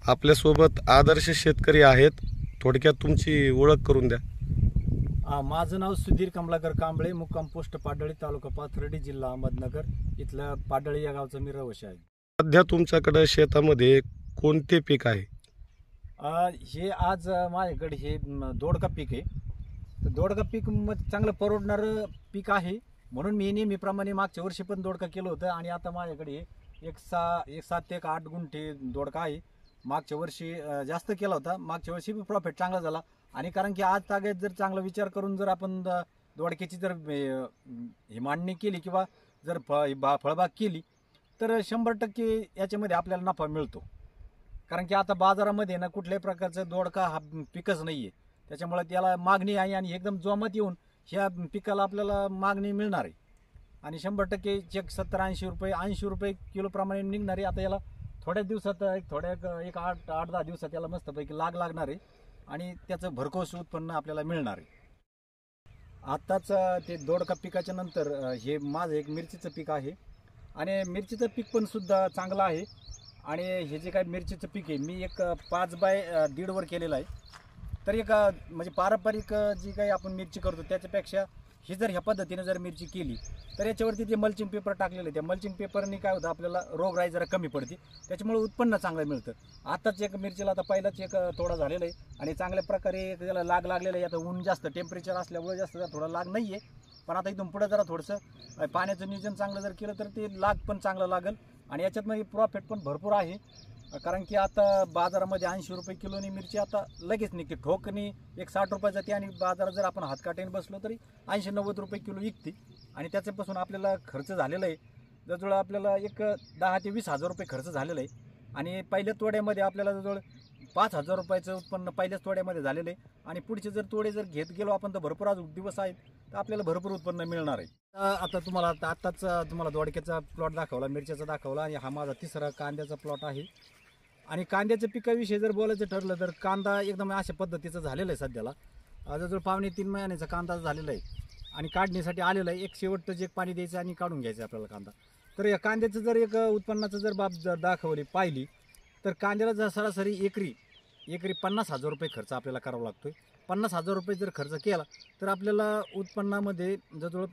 आपल्यासोबत आदर्श शेतकरी आहेत, थोडक्यात तुमची ओळख करून द्या. माझं नाव सुधीर कमलाकर कांबळे, मुक्काम पोस्ट पाडळी, तालुका पाथर्डी, जिल्हा अहमदनगर. इथलं पाडळी या गावचा मी रहिवासी आहे. सध्या तुमच्याकडे शेतामध्ये कोणते पीक आहे? हे आज माझ्याकडे हे दोडका पीक आहे. तर दोडका पीक चांगलं परवडणारं पीक आहे, म्हणून मी नेहमीप्रमाणे मागच्या वर्षी पण दोडका केलं होतं. आणि आता माझ्याकडे एक 7 ते 8 गुंठे दोडका आहे. मागच्या वर्षी जास्त केला होता, मागच्या वर्षी बी प्रॉफिट चांगला झाला. आणि कारण की आज तागायत जर चांगला विचार करून जर आपण दोडक्याची जर ही मांडणी केली किंवा जर फळबाग केली तर 100% याच्यामध्ये आपल्याला नफा मिळतो. कारण की आता बाजारामध्ये ना कुठल्याही प्रकारचा दोडका हा पिकच नाही आहे, त्याच्यामुळे त्याला मागणी आहे आणि एकदम जोमात येऊन ह्या पिकाला आपल्याला मागणी मिळणार आहे. आणि 100% चेक 70-80 रुपये 80 रुपये किलोप्रमाणे निघणार आहे. आता याला थोड्या दिवसात एक 8-10 दिवसात याला मस्तपैकी लागणार आहे आणि त्याचं भरघोस उत्पन्न आपल्याला मिळणार आहे. आत्ताच ते दोडका पिकाच्या नंतर हे माझं एक मिरचीचं पीक आहे आणि मिरचीचं पीक पण सुद्धा चांगलं आहे. आणि हे जे काही मिरचीचं पीक आहे मी एक 5 बाय 1.5 वर केलेलं आहे. तर एक म्हणजे पारंपरिक जी काही आपण मिरची करतो त्याच्यापेक्षा ही जर ह्या पद्धतीने जर मिरची केली तर याच्यावरती ते मल्चिंग पेपर टाकलेलं आहे. त्या मल्चिंग पेपरने काय होतं, आपल्याला रोगराई जरा कमी पडते, त्याच्यामुळे उत्पन्न चांगलं मिळतं. आताच एक मिरचीला आता पहिलाच एक तोडा झालेला आहे आणि चांगल्या प्रकारे त्याला लागलेलं आहे. आता ऊन जास्त टेम्परेचर असल्यामुळे जास्त थोडा लाग नाही आहे, पण आता इथून पुढे जरा थोडंसं पाण्याचं नियोजन चांगलं जर केलं तर ते लाग पण चांगलं लागेल. आणि याच्यात मग प्रॉफिट पण भरपूर आहे. कारण की आता बाजारामध्ये 80 रुपये किलोनी मिरची आता लगेच निघते. ठोकनी एक 60 रुपये जाते आणि बाजारात जर आपण हातकाट्याने बसलो तरी 80-90 रुपये किलो विकते. आणि त्याच्यापासून आपल्याला खर्च झालेला आहे जवळजवळ आपल्याला एक 10 ते 20 हजार रुपये खर्च झालेला आहे. आणि पहिल्या तोड्यामध्ये आपल्याला जवळजवळ 5,000 रुपयाचं उत्पन्न पहिल्याच तोड्यामध्ये झालेलं आहे. आणि पुढचे जर तोडे जर घेत गेलो आपण तर भरपूर आज दिवस आहेत तर आपल्याला भरपूर उत्पन्न मिळणार आहे. आता आत्ताच तुम्हाला दोडक्याचा प्लॉट दाखवला, मिरच्याचा दाखवला आणि हा माझा 3रा कांद्याचा प्लॉट आहे. आणि कांद्याच्या पिकाविषयी जर बोलायचं ठरलं तर कांदा एकदम अशा पद्धतीचं झालेलं आहे. सध्याला जवळजवळ 2.5-3 महिन्याचा कांदा झालेला आहे आणि काढणीसाठी आलेला आहे. एक शेवटचं जे पाणी द्यायचं आणि काढून घ्यायचं आपल्याला कांदा. तर या कांद्याचं जर एक उत्पन्नाचं जर बाब जर पाहिली तर कांद्याला जर सरासरी एकरी 50,000 रुपये खर्च आपल्याला करावा लागतोय. 50,000 रुपये जर खर्च केला तर आपल्याला उत्पन्नामध्ये जवळजवळ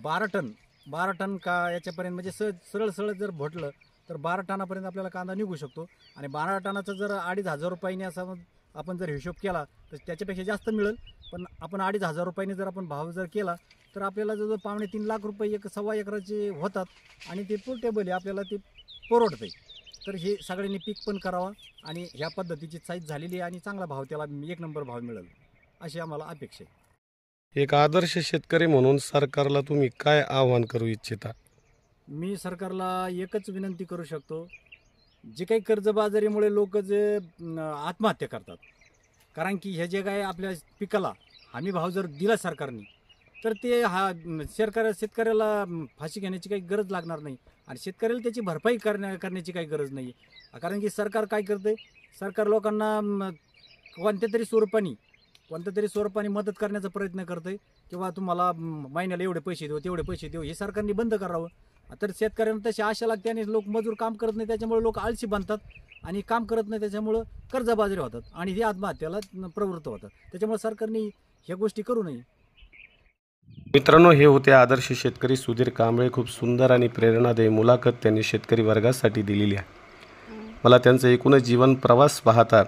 12 टन का याच्यापर्यंत म्हणजे सरळ जर भटलं तर 12 टनापर्यंत आपल्याला कांदा निघू शकतो. आणि 12 टनाचा जर 2,500 रुपयांनी असा आपण जर हिशोब केला तर त्याच्यापेक्षा जास्त मिळेल. पण आपण 2,500 रुपयांनी जर आपण भाव जर केला तर आपल्याला जवळजवळ 2.5-3 लाख रुपये सव्वा एकराचे होतात आणि ते पोर्टेबल आहे, आपल्याला ते परवडतं. तर हे सगळ्यांनी पीक पण करावा आणि ह्या पद्धतीची साईज झालेली आहे आणि चांगला भाव त्याला 1 नंबर भाव मिळेल अशी आम्हाला अपेक्षा आहे. एक आदर्श शेतकरी म्हणून सरकारला तुम्ही काय आवाहन करू इच्छिता? मी सरकारला एकच विनंती करू शकतो, जे काही कर्जबाजारीमुळे लोक जे आत्महत्या करतात, कारण की हे जे काय आपल्या पिकाला हमी भाव जर दिला सरकारने तर ते शेतकऱ्याला फाशी घेण्याची काही गरज लागणार नाही आणि शेतकऱ्याला त्याची भरपाई करण्याची काही गरज नाही. कारण की सरकार काय करते, सरकार लोकांना कोणत्या तरी स्वरूपाने मदत करण्याचा प्रयत्न करते किंवा तुम्हाला महिन्याला एवढे पैसे देऊ तेवढे पैसे देऊ, हे सरकारने बंद करावं. तर शेतकऱ्यांना तशी आशा लागते आणि लोक मजूर काम करत नाही, त्याच्यामुळे लोक आळशी बनतात आणि काम करत नाही, त्याच्यामुळं कर्जबाजारी होतात आणि हे आत्महत्याला प्रवृत्त होतात. त्याच्यामुळे सरकारने ह्या गोष्टी करू नये. मित्रांनो, हे होते आदर्श शेतकरी सुधीर कांबळे. खूप सुंदर आणि प्रेरणादायी मुलाखत त्यांनी शेतकरी वर्गासाठी दिलेली आहे. मला त्यांचं एकूणच जीवन प्रवास पाहता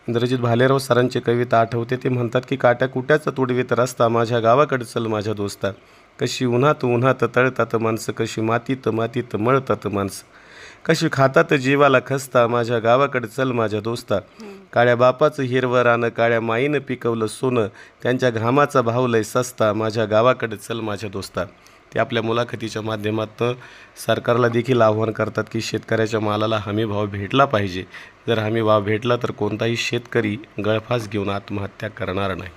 इंद्रजित भालेराव सरांची कविता आठवते. ते म्हणतात की काट्या कुट्याचा तुडवीत रस्ता, माझ्या गावाकडे चल माझ्या दोस्ता. कशी उन्हात तळतात माणसं, कशी मातीत मळतात माणसं, कशी खातात जीवाला खस्ता, माझ्या गावाकडे चल माझ्या दोस्ता. काळ्या बापाचं हिरवं रानं, काळ्या माईनं पिकवलं सोनं, त्यांच्या घामाचा भाव लय सस्ता, माझ्या गावाकडे चल माझ्या दोस्ता. ते आपल्या मुलाखतीच्या माध्यमातून सरकारला देखील आवाहन करतात की शेतकऱ्याच्या मालाला हमी भाव भेटला पाहिजे. जर हमी भाव भेटला तर कोणताही शेतकरी गळफास घेऊन आत्महत्या करणार नाही.